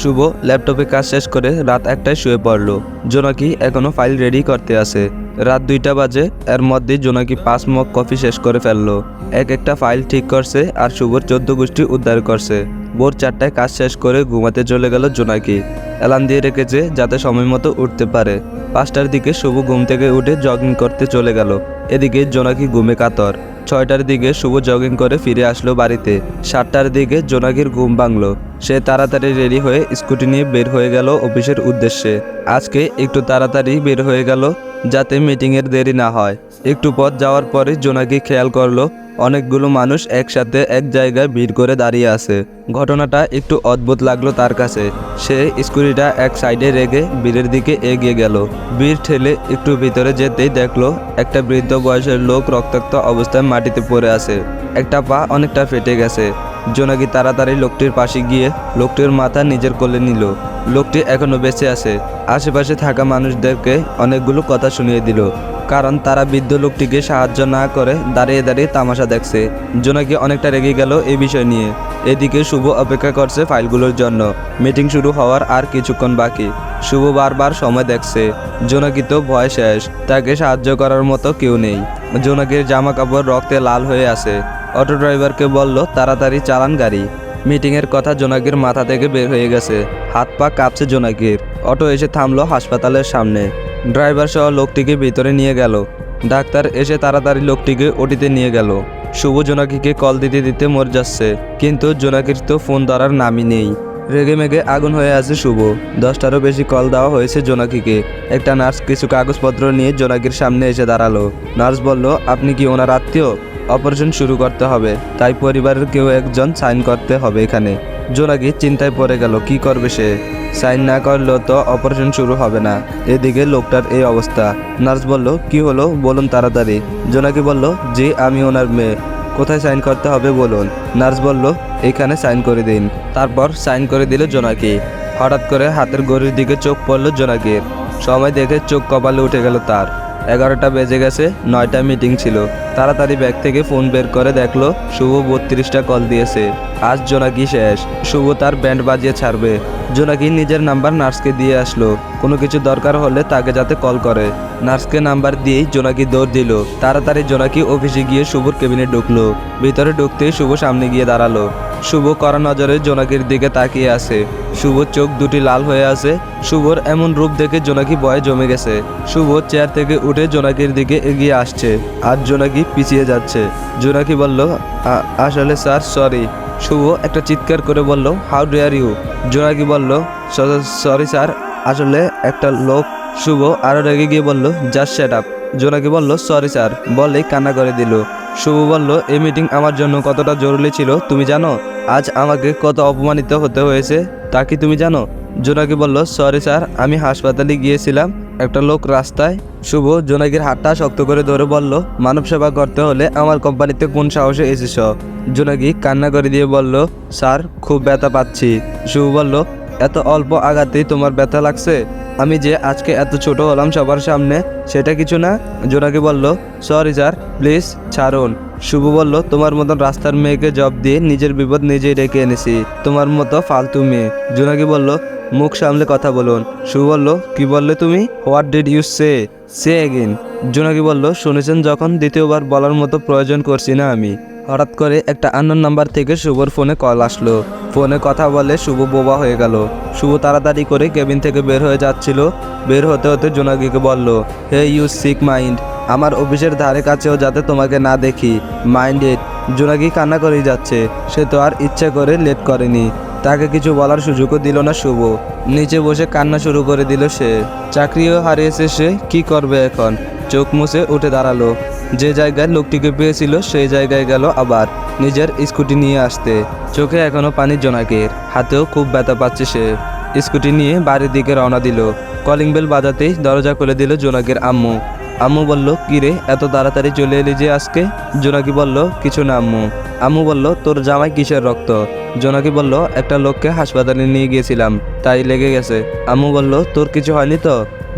শুভ ল্যাপটপে কাজ শেষ করে রাত 1টায় শুয়ে পড়ল। জোনাকি এখনো ফাইল রেডি করতে আছে। রাত 2টা বাজে। এর মধ্যে জোনাকি 5 মগ কফি শেষ করে ফেললো। একটা ফাইল ঠিক করছে আর শুভর 14 গোষ্ঠী উদ্ধার করছে। ভোর 4টায় কাজ শেষ করে ঘুমাতে চলে গেল জোনাকি। অ্যালার্ম দিয়ে রেখেছে যাতে সময় মতো উঠতে পারে। 5টার দিকে শুভ ঘুম থেকে উঠে জগিং করতে চলে গেল। এদিকে জোনাকি ঘুমে কাতর। 6টার দিকে শুভ জগিং করে ফিরে আসলো বাড়িতে। 7টার দিকে জোনাকির ঘুম ভাঙলো। সে তাড়াতাড়ি রেডি হয়ে স্কুটি নিয়ে বের হয়ে গেল অফিসের উদ্দেশ্যে। আজকে একটু তাড়াতাড়ি বের হয়ে গেল যাতে মিটিংয়ের দেরি না হয়। একটু পথ যাওয়ার পরে জোনাকি খেয়াল করলো অনেকগুলো মানুষ একসাথে এক জায়গায় ভিড় করে দাঁড়িয়ে আছে। ঘটনাটা একটু অদ্ভুত লাগলো তার কাছে। সে স্কুটিটা এক সাইডে রেখে ভিড়ের দিকে এগিয়ে গেল। ভিড় ঠেলে একটু ভিতরে যেতেই দেখলো একটা বৃদ্ধ বয়সের লোক রক্তাক্ত অবস্থায় মাটিতে পড়ে আছে। একটা পা অনেকটা ফেটে গেছে। জোনাকি তাড়াতাড়ি লোকটির পাশে গিয়ে লোকটির মাথা নিজের কোলে নিল। লোকটি এখনো বেঁচে আছে। আশেপাশে থাকা মানুষদেরকে অনেকগুলো কথা শুনিয়ে দিল, কারণ তারা বৃদ্ধ লোকটিকে সাহায্য না করে দাঁড়িয়ে দাঁড়িয়ে তামাশা দেখছে। জোনাকি অনেকটা রেগে গেল এই বিষয় নিয়ে। এদিকে শুভ অপেক্ষা করছে ফাইলগুলোর জন্য। মিটিং শুরু হওয়ার আর কিছুক্ষণ বাকি। শুভ বারবার সময় দেখছে। জোনাকি তো ভয় শেষ। তাকে সাহায্য করার মতো কেউ নেই। জোনাকির জামা কাপড় রক্তে লাল হয়ে আছে। অটো ড্রাইভারকে বলল তাড়াতাড়ি চালান গাড়ি। মিটিংয়ের কথা জোনাকির মাথা থেকে বের হয়ে গেছে। হাত পা কাঁপছে জোনাকির। অটো এসে থামলো হাসপাতালের সামনে। ড্রাইভার সহ লোকটিকে ভিতরে নিয়ে গেল। ডাক্তার এসে তাড়াতাড়ি লোকটিকে ওটিতে নিয়ে গেল। শুভ জোনাকিকে কল দিতে দিতে মরে যাচ্ছে, কিন্তু জোনাকির তো ফোন ধরার নামই নেই। রেগে মেগে আগুন হয়ে আছে শুভ। 10টারও বেশি কল দেওয়া হয়েছে জোনাকিকে। একটা নার্স কিছু কাগজপত্র নিয়ে জোনাকির সামনে এসে দাঁড়ালো। নার্স বলল, আপনি কি ওনার আত্মীয়? অপারেশন শুরু করতে হবে, তাই পরিবারের কেউ একজন সাইন করতে হবে এখানে। জোনাকি চিন্তায় পড়ে গেল, কি করবে সে? সাইন না করলেও তো অপারেশন শুরু হবে না। এদিকে লোকটার এই অবস্থা। নার্স বলল, কি হলো বলুন তাড়াতাড়ি। জোনাকি বলল, জি আমি ওনার মেয়ে। কোথায় সাইন করতে হবে বলুন। নার্স বলল, এখানে সাইন করে দিন। তারপর সাইন করে দিল জোনাকি। হঠাৎ করে হাতের ঘড়ির দিকে চোখ পড়ল জোনাকির। সময় দেখে চোখ কপালে উঠে গেল তার। 11টা বেজে গেছে। 9টা মিটিং ছিল। তাড়াতাড়ি ব্যাগ থেকে ফোন বের করে দেখলো শুভ 32টা কল দিয়েছে। আজ জোনাকি শেষ। শুভ তার ব্যান্ড বাজিয়ে ছাড়বে। জোনাকি নিজের নাম্বার নার্সকে দিয়ে আসলো, কোনো কিছু দরকার হলে তাকে যাতে কল করে। নার্সকে নাম্বার দিয়েই জোনাকি দৌড় দিল। তাড়াতাড়ি জোনাকি অফিসে গিয়ে শুভর কেবিনে ঢুকলো। ভিতরে ঢুকতেই শুভ সামনে গিয়ে দাঁড়ালো। শুভ কড়া নজরে জোনাকির দিকে তাকিয়ে আছে। শুভর চোখ দুটি লাল হয়ে আছে। শুভর এমন রূপ দেখে জোনাকি ভয়ে জমে গেছে। শুভ চেয়ার থেকে উঠে জোনাকির দিকে এগিয়ে আসছে, আর জোনাকি পিছিয়ে যাচ্ছে। জোনাকি বলল, আসলে স্যার সরি। শুভ একটা চিৎকার করে বলল, হাউ ডেয়ার ইউ। জোনাকি বলল, সরি স্যার, আসলে একটা লোক। শুভ আরো রেগে গিয়ে বলল, জাস্ট শ্যাট আপ। জোনাকি বলল, সরি স্যার বলেই কান্না করে দিল। শুভ বলল, এই মিটিং আমার জন্য কতটা জরুরি ছিল তুমি জানো? আজ আমাকে কত অপমানিত হতে হয়েছে তা কি তুমি জানো? জোনাকি বলল, সরি স্যার, আমি হাসপাতালে গিয়েছিলাম, একটা লোক রাস্তায়। শুভ জোনাকির হাতটা শক্ত করে ধরে বলল, মানব সেবা করতে হলে আমার কোম্পানিতে কোন সাহসে এসেছ? জোনাকি কান্না করে দিয়ে বলল, স্যার খুব ব্যথা পাচ্ছি। শুভ বলল, এত অল্প আঘাতেই তোমার ব্যথা লাগছে? আমি যে আজকে এত ছোট হলাম সবার সামনে, সেটা কিছু না? জোনাকি বলল, সরি স্যার, প্লিজ ছাড়ুন। শুভ বলল, তোমার মতন রাস্তার মেয়েকে জব দিয়ে নিজের বিপদ নিজেই ডেকে এনেছি, তোমার মতো ফালতু মেয়ে। জোনাকি বলল, মুখ সামলে কথা বলুন। শুভ বলল, কি বললে তুমি? What did you say again. Jonaki বলল, শুনেছেন যখন, দ্বিতীয়বার বলার মতো প্রয়োজন করছি না আমি। হঠাৎ করে একটা আননোন নাম্বার থেকে শুভর ফোনে কল আসলো। ফোনে কথা বলে শুভ বোবা হয়ে গেল। শুভ তাড়াতাড়ি করে কেবিন থেকে বের হয়ে যাচ্ছিল। বের হতে হতে জোনাকিকে বলল, হে ইউ সিক মাইন্ড, আমার অফিসের ধারে কাছেও যাতে তোমাকে না দেখি, মাইন্ড ইট। জোনাকি কান্না করেই যাচ্ছে। সে তো আর ইচ্ছে করে লেট করেনি। তাকে কিছু বলার সুযোগও দিল না শুভ। নিচে বসে কান্না শুরু করে দিল সে। চাকরিও হারিয়েছে সে, কি করবে এখন? চোখ মুছে উঠে দাঁড়ালো। যে জায়গায় লোকটিকে পেয়েছিল সেই জায়গায় গেল আবার, নিজের স্কুটি নিয়ে আসতে। চোখে এখনো পানি জোনাকির, হাতেও খুব ব্যথা পাচ্ছে সে। স্কুটি নিয়ে বাড়ির দিকে রওনা দিল। কলিং বেল বাজাতেই দরজা খুলে দিল জোনাকির আম্মু। আম্মু বলল, কিরে এত তাড়াতাড়ি চলে এলি যে আজকে? জোনাকি বলল, কিছু না আম্মু। আম্মু বলল, তোর জামায় কিসের রক্ত? জোনাকি বলল, একটা লোককে হাসপাতালে নিয়ে গিয়েছিলাম, তাই লেগে গেছে। আম্মু বলল, তোর কিছু হয়নি তো?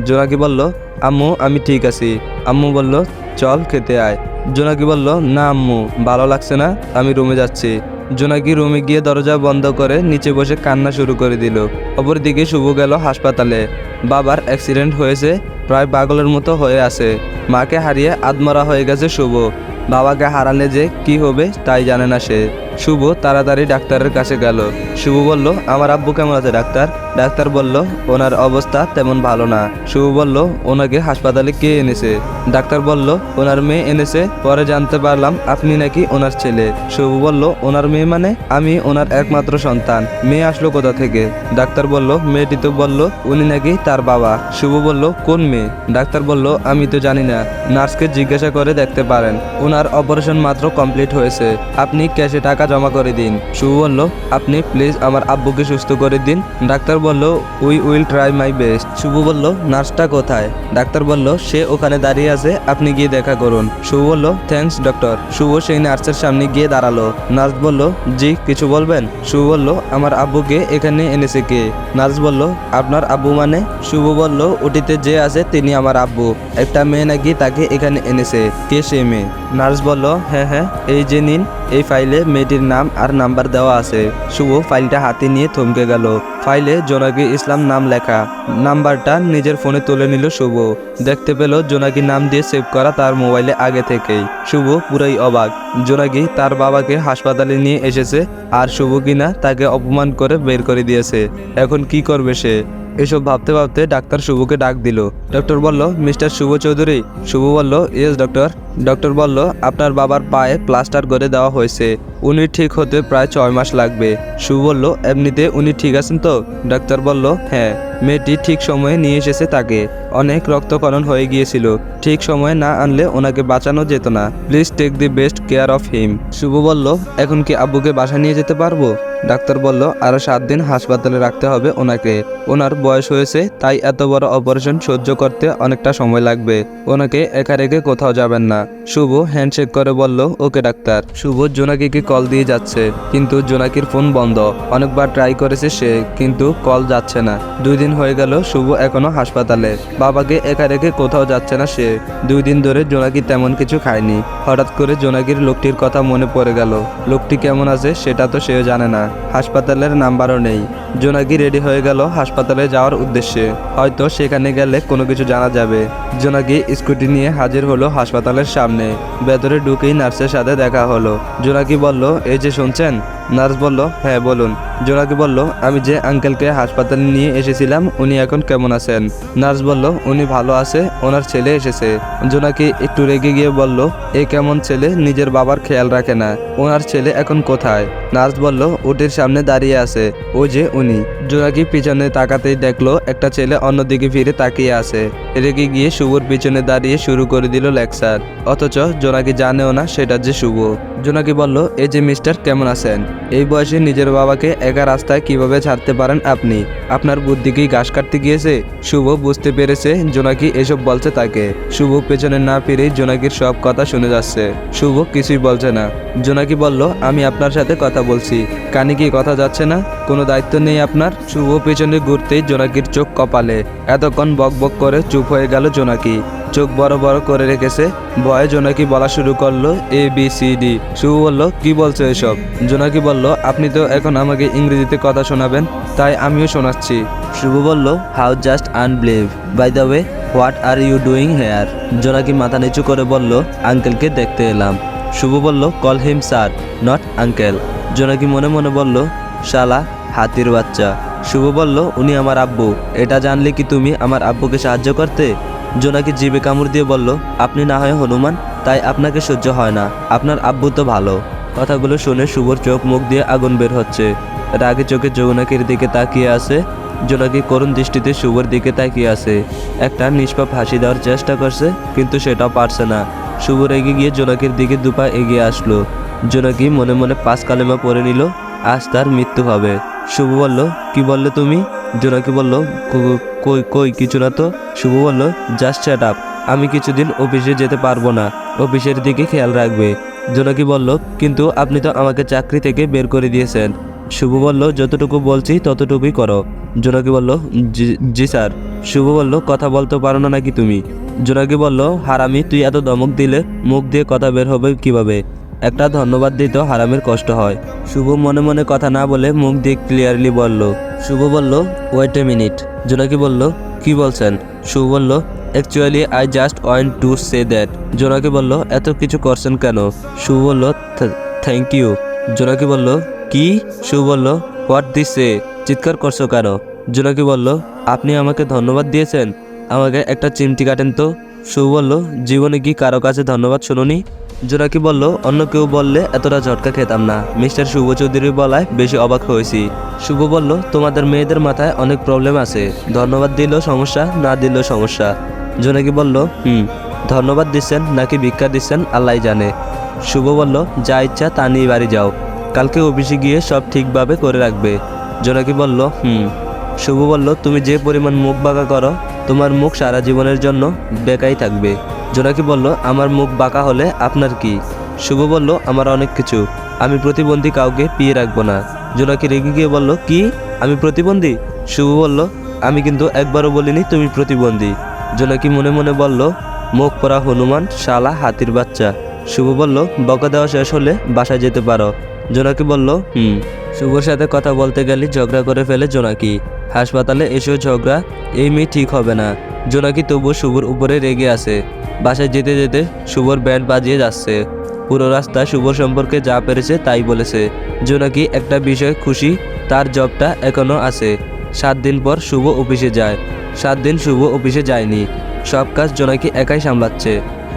জোনাকি বলল, আম্মু আমি ঠিক আছি। আম্মু বলল, চল খেতে আয়। জোনাকি বলল, না আম্মু ভালো লাগছে না, আমি রুমে যাচ্ছি। জোনাকি রুমে গিয়ে দরজা বন্ধ করে নিচে বসে কান্না শুরু করে দিল। অপরদিকে শুভ গেল হাসপাতালে। বাবার অ্যাক্সিডেন্ট হয়েছে, প্রায় পাগলের মতো হয়ে আছে। মাকে হারিয়ে আদমরা হয়ে গেছে শুভ। বাবাকে হারালে যে কি হবে তাই জানে না সে। শুভ তাড়াতাড়ি ডাক্তারের কাছে গেল। শুভ বলল, আমার আব্বু কেমন আছে ডাক্তার? ডাক্তার বলল, ওনার অবস্থা তেমন ভালো না। শুভ বলল, ওনাকে হাসপাতালে কে এনেছে? ডাক্তার বলল, ওনার মেয়ে এনেছে। পরে জানতে পারলাম আপনি নাকি ওনার ছেলে। শুভ বলল, ওনার মেয়ে মানে? আমি ওনার একমাত্র সন্তান, মেয়ে আসলো কোথা থেকে? ডাক্তার বলল, মেয়েটি তো বলল উনি নাকি তার বাবা। শুভ বলল, কোন মেয়ে? ডাক্তার বলল, আমি তো জানি না, নার্সকে জিজ্ঞাসা করে দেখতে পারেন। ওনার অপারেশন মাত্র কমপ্লিট হয়েছে, আপনি ক্যাশে টাকা জমা করে দিন। শুভ বলল, আপনি প্লিজ আমার আব্বুকে সুস্থ করে দিন। ডাক্তার বলল, we will try my best. Shubho বলল, নার্সটা কোথায়? ডাক্তার বলল, সে ওখানে দাঁড়িয়ে আছে, আপনি গিয়ে দেখা করুন। শুভ বলল, থ্যাঙ্কস ডক্টর। শুভ সেই নার্সের সামনে গিয়ে দাঁড়ালো। নার্স বলল, জি কিছু বলবেন? শুভ বলল, আমার আব্বুকে এখানে এনেছে কে? নার্স বলল, আপনার আব্বু মানে? শুভ বলল, ওটিতে যে আছে তিনি আমার আব্বু। একটা মেয়ে নাকি তাকে এখানে এনেছে, কে সে মেয়ে? নার্স বলল, হ্যাঁ হ্যাঁ, এই যে নিন, এই ফাইলে মেয়েটির নাম আর নাম্বার দেওয়া আছে। শুভ ফাইলটা হাতে নিয়ে থমকে গেল। ফাইলে জোনাকি ইসলাম নাম লেখা। নাম্বারটা নিজের ফোনে তুলে নিল শুভ। দেখতে পেল জোনাকি নাম দিয়ে সেভ করা তার মোবাইলে আগে থেকেই। শুভ পুরাই অবাক। জোনাকি তার বাবাকে হাসপাতালে নিয়ে এসেছে, আর শুভ কিনা তাকে অপমান করে বের করে দিয়েছে। এখন কি করবে সে? এসব ভাবতে ভাবতে ডাক্তার শুভকে ডাক দিল। ডক্টর বলল, মিস্টার শুভ চৌধুরী? শুভ বলল, ইয়েস ডক্টর। ডক্টর বলল, আপনার বাবার পায়ে প্লাস্টার করে দেওয়া হয়েছে, উনি ঠিক হতে প্রায় 6 মাস লাগবে। শুভ বলল, এমনিতে উনি ঠিক আছেন তো? ডাক্তার বলল, হ্যাঁ, মেয়েটি ঠিক সময়ে নিয়ে এসেছে তাকে। অনেক রক্তক্ষরণ হয়ে গিয়েছিল, ঠিক সময়ে না আনলে ওনাকে বাঁচানো যেত না। Please take the best care of him. Shubho বলল, এখন কি আব্বুকে বাসা নিয়ে যেতে পারবো? ডাক্তার বলল, আরো 7 দিন হাসপাতালে রাখতে হবে ওনাকে। ওনার বয়স হয়েছে, তাই এত বড় অপারেশন সহ্য করতে অনেকটা সময় লাগবে। ওনাকে একা রেখে কোথাও যাবেন না। শুভ হ্যান্ডশেক করে বলল, ওকে ডাক্তার। শুভ জোনাকিকে কল দিয়ে যাচ্ছে, কিন্তু জোনাকির ফোন বন্ধ। অনেকবার ট্রাই করেছে সে, কিন্তু কল যাচ্ছে না। 2 দিন হয়ে গেল, শুভ এখনো হাসপাতালে। বাবাকে একা রেখে কোথাও যাচ্ছে না সে। 2 দিন ধরে জোনাকি তেমন কিছু খায়নি। হঠাৎ করে জোনাকির লোকটির কথা মনে পড়ে গেল। লোকটি কেমন আছে সেটা তো সেও জানে না। হাসপাতালের নাম্বারও নেই। জোনাকি রেডি হয়ে গেল হাসপাতালে যাওয়ার উদ্দেশ্যে। হয়তো সেখানে গেলে কোনো কিছু জানা যাবে। জোনাকি স্কুটি নিয়ে হাজির হলো হাসপাতালের সামনে। ভেতরে ঢুকেই নার্সের সাথে দেখা হলো। জোনাকি বলল, এই যে শুনছেন? নার্স বলল, হ্যাঁ বলুন। জোনাকি বলল, আমি যে আঙ্কেলকে হাসপাতালে নিয়ে এসেছিলাম উনি এখন কেমন আছেন? নার্স বলল, উনি ভালো আছে, ওনার ছেলে এসেছে। জোনাকি একটু রেগে গিয়ে বলল, এ কেমন ছেলে, নিজের বাবার খেয়াল রাখে না। ওনার ছেলে এখন কোথায়? নার্স বলল, ওটির সামনে দাঁড়িয়ে আছে, ও যে উনি। জোনাকি পিছনে তাকাতেই দেখলো একটা ছেলে অন্যদিকে ফিরে তাকিয়ে আছে। রেগে গিয়ে শুভর পিছনে দাঁড়িয়ে শুরু করে দিল লেকচার, অথচ জোনাকি জানেও না সেটা যে শুভ। জোনাকি বলল, এই যে মিস্টার, কেমন আছেন? এই বয়সে নিজের বাবাকে একা রাস্তায় কিভাবে ছাড়তে পারেন আপনি? আপনার বুদ্ধি কি ঘাস কাটতে গিয়েছে? শুভ বুঝতে পেরেছে জোনাকি এসব বলছে তাকে। শুভ পেছনে না ফিরেই জোনাকির সব কথা শুনে যাচ্ছে। শুভ কিছুই বলছে না। জোনাকি বলল, আমি আপনার সাথে কথা বলছি, কানে কি কথা যাচ্ছে না? কোনো দায়িত্ব নেই আপনার? শুভ পেছনে ঘুরতেই জোনাকির চোখ কপালে। এতক্ষণ বক বক করে চুপ হয়ে গেল জোনাকি। চোখ বড় বড় করে রেখেছে। ভয়ে জোনাকি বলা শুরু করলো, ABCD। শুভ বলল, কি বলছো এসব? জোনাকি বলল, আপনি তো এখন আমাকে ইংরেজিতে কথা শোনাবেন, তাই আমিও শোনাচ্ছি। শুভ বলল, how just unbelieve, by the way what are you doing here? Jonaki মাথা নিচু করে বলল, আঙ্কেলকে দেখতে এলাম। শুভ বলল, call him sir, not uncle. জোনাকি মনে মনে বলল, শালা হাতির বাচ্চা। শুভ বলল, উনি আমার আব্বু, এটা জানলে কি তুমি আমার আব্বুকে সাহায্য করতে? জোনাকি জিভে কামড় দিয়ে বলল, আপনি না হয় হনুমান, তাই আপনাকে সহ্য হয় না, আপনার আব্বু তো ভালো। কথাগুলো শুনে শুভর চোখ মুখ দিয়ে আগুন বের হচ্ছে। রাগে চোখে জোনাকির দিকে তাকিয়ে আছে। জোনাকি করুণ দৃষ্টিতে শুভর দিকে তাকিয়ে আছে। একটা নিষ্পাপ হাসি দেওয়ার চেষ্টা করছে, কিন্তু সেটাও পারছে না। শুভ রেগে গিয়ে জোনাকির দিকে দুপা এগিয়ে আসলো। জোনাকি মনে মনে 5 কালেমা পড়ে নিল, আজ তার মৃত্যু হবে। শুভ বলল, কি বললে তুমি? জোনাকি বলল, কই কই কিছু না তো। শুভ বলল, জাস্ট শাট আপ, আমি কিছুদিন অফিসে যেতে পারবো না, অফিসের দিকে খেয়াল রাখবে। জোনাকি বলল, কিন্তু আপনি তো আমাকে চাকরি থেকে বের করে দিয়েছেন। শুভ বলল, যতটুকু বলছি ততটুকুই করো। জোনাকি বলল, জি স্যার। শুভ বলল, কথা বলতে পারো না নাকি তুমি? জোনাকি বলল, হারামি, তুই এত ধমক দিলে মুখ দিয়ে কথা বের হবে কিভাবে? একটা ধন্যবাদ দিতেও হারামের কষ্ট হয়। শুভ মনে মনে কথা না বলে মুখ দিয়ে ক্লিয়ারলি বলল। শুভ বলল, ওয়েট এ মিনিট। জোনাকি বলল, কি বলছেন? শুভ বলল, actually I just want to say that. জোনাকি বলল, এত কিছু করছেন কেন? শুভ বলল, থ্যাংক ইউ। জোনাকি বলল, কি? শুভ বলল, হোয়াট দিস এ? চিৎকার করছো কেন? জোনাকি বলল, আপনি আমাকে ধন্যবাদ দিয়েছেন, আমাকে একটা চিমটি কাটেন তো। শুভ বলল, জীবনে কি কারো কাছে ধন্যবাদ শুনুনি? জোনাকি বলল, অন্য কেউ বললে এতটা ঝটকা খেতাম না, মিস্টার শুভ চৌধুরী বলায় বেশি অবাক হয়েছি। শুভ বলল, তোমাদের মেয়েদের মাথায় অনেক প্রবলেম আছে, ধন্যবাদ দিলেও সমস্যা, না দিলেও সমস্যা। জোনাকি বলল, ধন্যবাদ দিচ্ছেন নাকি ভিক্ষা দিচ্ছেন আল্লাহ জানে। শুভ বলল, যা ইচ্ছা তা নিয়ে বাড়ি যাও, কালকে অফিসে গিয়ে সব ঠিকভাবে করে রাখবে। জোনাকি বলল, শুভ বলল, তুমি যে পরিমাণ মুখ বাঁকা করো, তোমার মুখ সারা জীবনের জন্য বেকাই থাকবে। জোনাকি বলল, আমার মুখ বাঁকা হলে আপনার কি? শুভ বলল, আমার অনেক কিছু, আমি প্রতিবন্ধী, কাউকে পিয়ে রাখবো না। জোনাকি রেগে গিয়ে বলল, কি? আমি প্রতিবন্ধী? শুভ বলল, আমি কিন্তু একবারও বলিনি তুমি প্রতিবন্ধী। জোনাকি মনে মনে বলল, মুখ পরা হনুমান, শালা হাতির বাচ্চা। শুভ বলল, বকা দেওয়া শেষ হলে বাসায় যেতে পারো। জোনাকি বলল, শুভর সাথে কথা বলতে গেলে ঝগড়া করে ফেলে জোনাকি। হাসপাতালে এসেও ঝগড়া, এই মেয়ে ঠিক হবে না। জোনাকি তবুও শুভর উপরে রেগে আছে। বাসায় যেতে যেতে শুভর ব্যান্ড বাজিয়ে যাচ্ছে। পুরো রাস্তা শুভর সম্পর্কে যা পেরেছে তাই বলেছে। জোনাকি একটা বিষয়ে খুশি, তার জবটা এখনও আছে। 7 দিন পর শুভ অফিসে যায়। 7 দিন শুভ অফিসে যায়নি, সব কাজ জোনাকি একাই সামলাচ্ছে।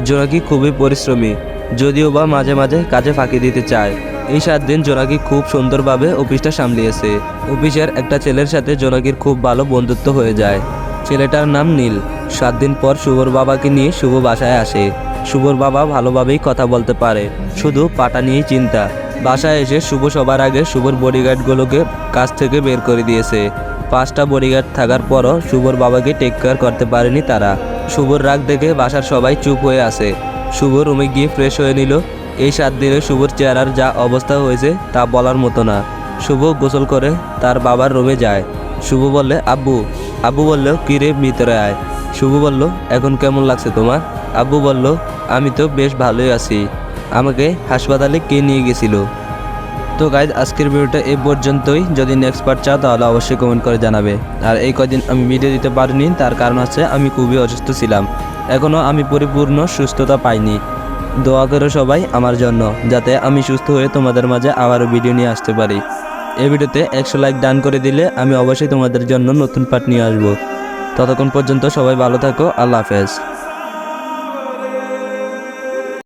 জোনাকি খুবই পরিশ্রমী, যদিও বা মাঝে মাঝে কাজে ফাঁকি দিতে চায়। এই 7 দিন জোনাকি খুব সুন্দরভাবে অফিসটা সামলিয়েছে। অফিসের একটা ছেলের সাথে জোনাকির খুব ভালো বন্ধুত্ব হয়ে যায়। ছেলেটার নাম নীল। 7 দিন পর শুভর বাবাকে নিয়ে শুভ বাসায় আসে। শুভর বাবা ভালোভাবেই কথা বলতে পারে, শুধু পাটা নিয়েই চিন্তা। বাসায় এসে শুভ সবার আগে শুভর বডিগার্ডগুলোকে কাজ থেকে বের করে দিয়েছে। 5টা বডিগার্ড থাকার পরও শুভর বাবাকে টেক কেয়ার করতে পারেনি তারা। শুভর রাগ দেখে বাসার সবাই চুপ হয়ে আছে। শুভ রুমে গিয়ে ফ্রেশ হয়ে নিল। এই 7 দিনে শুভর চেহারার যা অবস্থা হয়েছে তা বলার মতো না। শুভ গোসল করে তার বাবার রুমে যায়। শুভ বললে, আব্বু। আব্বু বলল, কি রে, ভিতরে আয়। শুভ বলল, এখন কেমন লাগছে তোমার? আব্বু বলল, আমি তো বেশ ভালোই আছি। আমাকে হাসপাতালে কে নিয়ে গেছিল? তো গাইজ, আজকের ভিডিওটা এই পর্যন্তই। যদি নেক্সট পার্ট চাও তাহলে অবশ্যই কমেন্ট করে জানাবে। আর এই কদিন আমি ভিডিও দিতে পারিনি, তার কারণ হচ্ছে আমি খুবই অসুস্থ ছিলাম। এখনও আমি পরিপূর্ণ সুস্থতা পাইনি। দোয়া করো সবাই আমার জন্য, যাতে আমি সুস্থ হয়ে তোমাদের মাঝে আবারও ভিডিও নিয়ে আসতে পারি। এই ভিডিওতে 100 লাইক ডান করে দিলে আমি অবশ্যই তোমাদের জন্য নতুন পার্ট নিয়ে আসবো। ততক্ষণ পর্যন্ত সবাই ভালো থাকো। আল্লাহ হাফেজ।